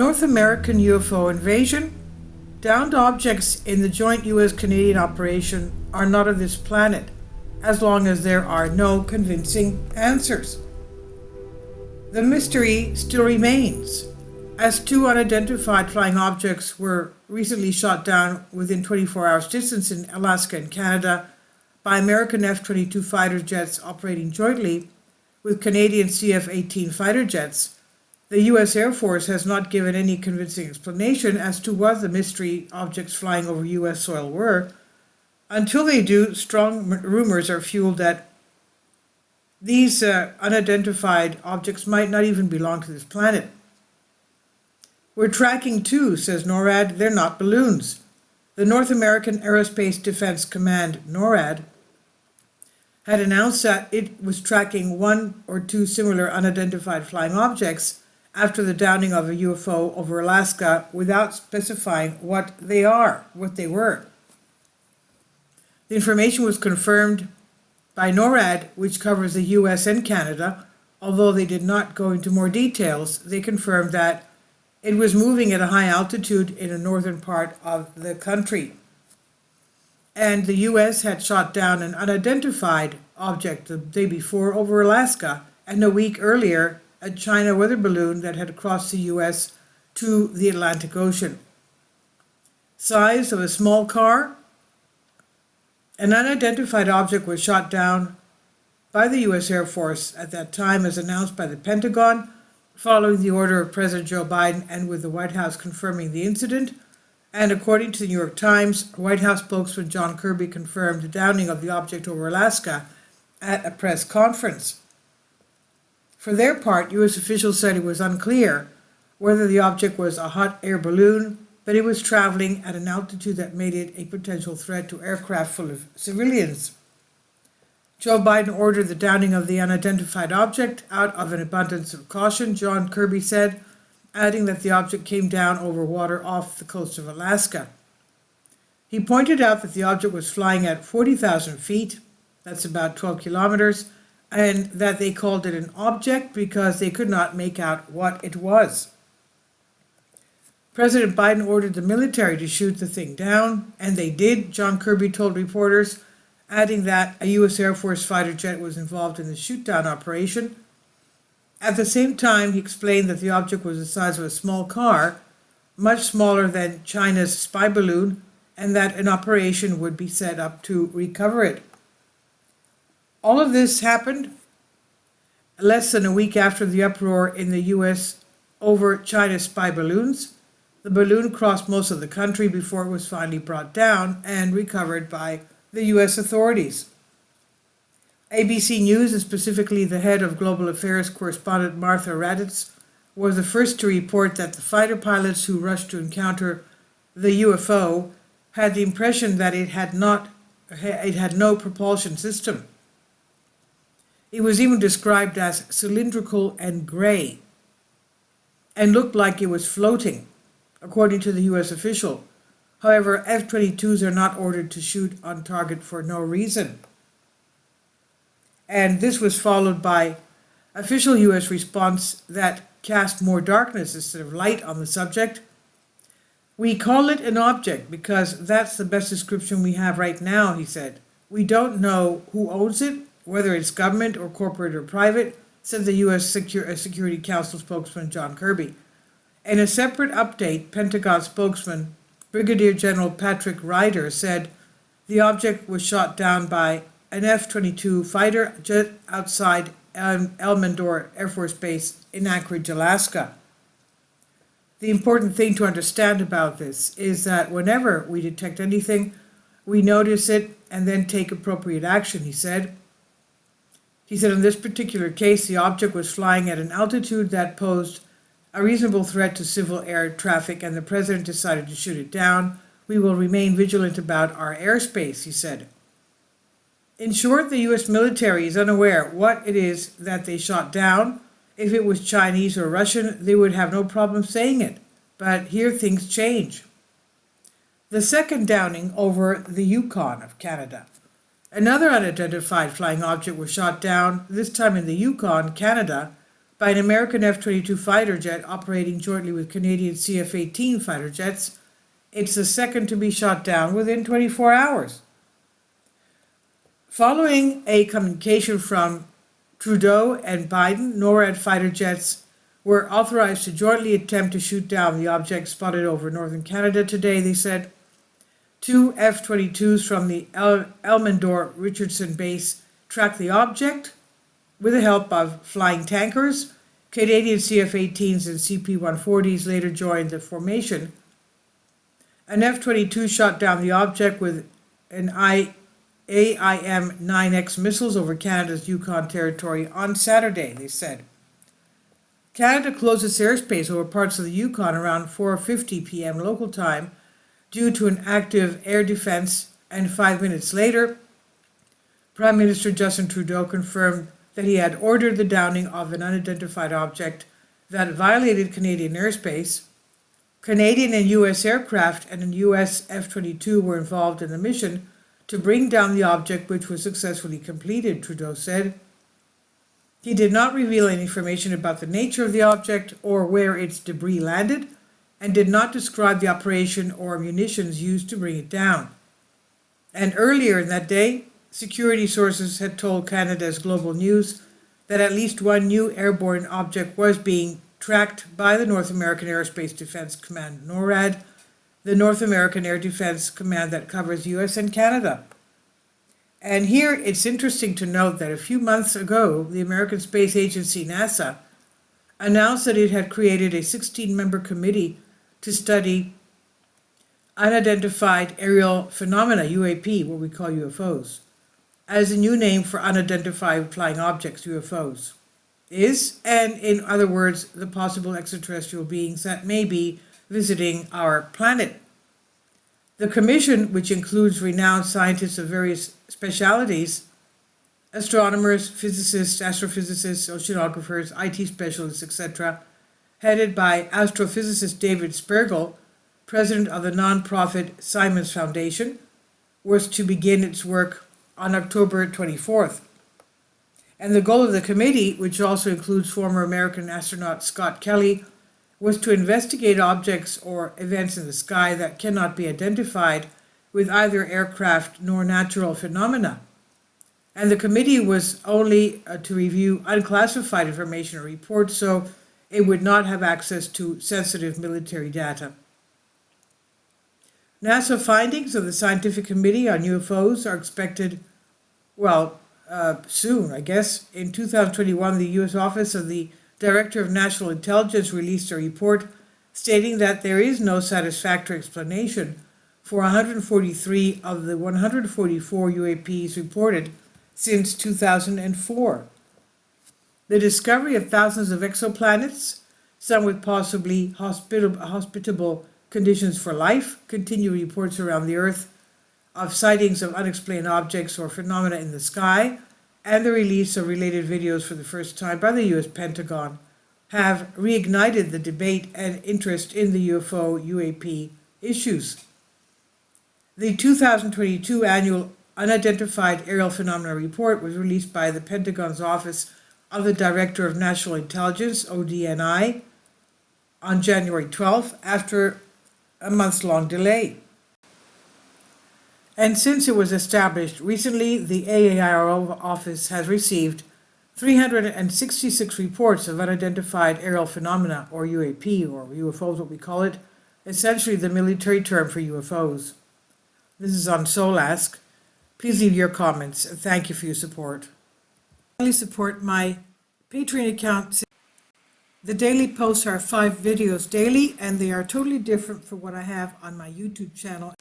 North American UFO invasion. Downed objects in the joint US-Canadian operation are not of this planet, as long as there are no convincing answers. The mystery still remains, as two unidentified flying objects were recently shot down within 24 hours distance in Alaska and Canada by American F-22 fighter jets operating jointly with Canadian CF-18 fighter jets. The U.S. Air Force has not given any convincing explanation as to what the mystery objects flying over U.S. soil were. Until they do, strong rumors are fueled that these unidentified objects might not even belong to this planet. We're tracking two, says NORAD. They're not balloons. The North American Aerospace Defense Command, NORAD, had announced that it was tracking one or two similar unidentified flying objects after the downing of a UFO over Alaska without specifying what they were. The information was confirmed by NORAD, which covers the US and Canada. Although they did not go into more details, they confirmed that it was moving at a high altitude in the northern part of the country. And the US had shot down an unidentified object the day before over Alaska, and a week earlier, a China weather balloon that had crossed the US to the Atlantic Ocean. Size of a small car. An unidentified object was shot down by the US Air Force at that time, as announced by the Pentagon, following the order of President Joe Biden and with the White House confirming the incident. And according to the New York Times, White House spokesman John Kirby confirmed the downing of the object over Alaska at a press conference. For their part, U.S. officials said it was unclear whether the object was a hot air balloon, but it was traveling at an altitude that made it a potential threat to aircraft full of civilians. Joe Biden ordered the downing of the unidentified object out of an abundance of caution, John Kirby said, adding that the object came down over water off the coast of Alaska. He pointed out that the object was flying at 40,000 feet, that's about 12 kilometers, and that they called it an object because they could not make out what it was. President Biden ordered the military to shoot the thing down, and they did, John Kirby told reporters, adding that a U.S. Air Force fighter jet was involved in the shoot-down operation. At the same time, he explained that the object was the size of a small car, much smaller than China's spy balloon, and that an operation would be set up to recover it. All of this happened less than a week after the uproar in the U.S. over China's spy balloons. The balloon crossed most of the country before it was finally brought down and recovered by the U.S. authorities. ABC News, and specifically the head of Global Affairs correspondent Martha Raddatz, was the first to report that the fighter pilots who rushed to encounter the UFO had the impression that it had no propulsion system. It was even described as cylindrical and gray, and looked like it was floating, according to the U.S. official. However, F-22s are not ordered to shoot on target for no reason. And this was followed by official U.S. response that cast more darkness instead of light on the subject. We call it an object because that's the best description we have right now, he said. We don't know who owns it, whether it's government or corporate or private, said the U.S. Security Council spokesman John Kirby. In a separate update, Pentagon spokesman Brigadier General Patrick Ryder said the object was shot down by an F-22 fighter jet outside Elmendorf Air Force Base in Anchorage, Alaska. The important thing to understand about this is that whenever we detect anything, we notice it and then take appropriate action, he said. He said in this particular case, the object was flying at an altitude that posed a reasonable threat to civil air traffic, and the president decided to shoot it down. We will remain vigilant about our airspace, he said. In short, the U.S. military is unaware what it is that they shot down. If it was Chinese or Russian, they would have no problem saying it. But here things change. The second downing over the Yukon of Canada. Another unidentified flying object was shot down, this time in the Yukon, Canada, by an American F-22 fighter jet operating jointly with Canadian CF-18 fighter jets. It's the second to be shot down within 24 hours. Following a communication from Trudeau and Biden, NORAD fighter jets were authorized to jointly attempt to shoot down the object spotted over northern Canada today, they said. 2 F-22s from the Elmendor-Richardson base tracked the object with the help of flying tankers. Canadian CF-18s and CP-140s later joined the formation. An F-22 shot down the object with an AIM-9X missiles over Canada's Yukon territory on Saturday, they said. Canada closed its airspace over parts of the Yukon around 4:50 p.m. local time due to an active air defense, and 5 minutes later, Prime Minister Justin Trudeau confirmed that he had ordered the downing of an unidentified object that violated Canadian airspace. Canadian and U.S. aircraft and an U.S. F-22 were involved in the mission to bring down the object, which was successfully completed, Trudeau said. He did not reveal any information about the nature of the object or where its debris landed, and did not describe the operation or munitions used to bring it down. And earlier in that day, security sources had told Canada's Global News that at least one new airborne object was being tracked by the North American Aerospace Defense Command, NORAD, the North American Air Defense Command that covers U.S. and Canada. And here it's interesting to note that a few months ago, the American Space Agency, NASA, announced that it had created a 16-member committee to study unidentified aerial phenomena, UAP, what we call UFOs, as a new name for unidentified flying objects, UFOs, is, and in other words, the possible extraterrestrial beings that may be visiting our planet. The commission, which includes renowned scientists of various specialities, astronomers, physicists, astrophysicists, oceanographers, IT specialists, etc., headed by astrophysicist David Spergel, president of the nonprofit Simons Foundation, was to begin its work on October 24th. And the goal of the committee, which also includes former American astronaut Scott Kelly, was to investigate objects or events in the sky that cannot be identified with either aircraft nor natural phenomena. And the committee was only to review unclassified information or reports, so it would not have access to sensitive military data. NASA findings of the Scientific Committee on UFOs are expected, soon, I guess. In 2021, the U.S. Office of the Director of National Intelligence released a report stating that there is no satisfactory explanation for 143 of the 144 UAPs reported since 2004. The discovery of thousands of exoplanets, some with possibly hospitable conditions for life, continued reports around the Earth of sightings of unexplained objects or phenomena in the sky, and the release of related videos for the first time by the U.S. Pentagon have reignited the debate and interest in the UFO UAP issues. The 2022 annual Unidentified Aerial Phenomena Report was released by the Pentagon's Office of the Director of National Intelligence, ODNI, on January 12th after a months-long delay. And since it was established recently, the AARO office has received 366 reports of unidentified aerial phenomena, or UAP, or UFOs, what we call it, essentially the military term for UFOs. This is on SoulAsk. Please leave your comments, and thank you for your support. Please support my Patreon account. The daily posts are 5 videos daily, and they are totally different from what I have on my YouTube channel.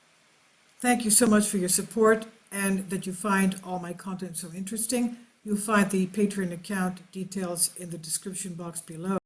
Thank you so much for your support, and that you find all my content so interesting. You'll find the Patreon account details in the description box below.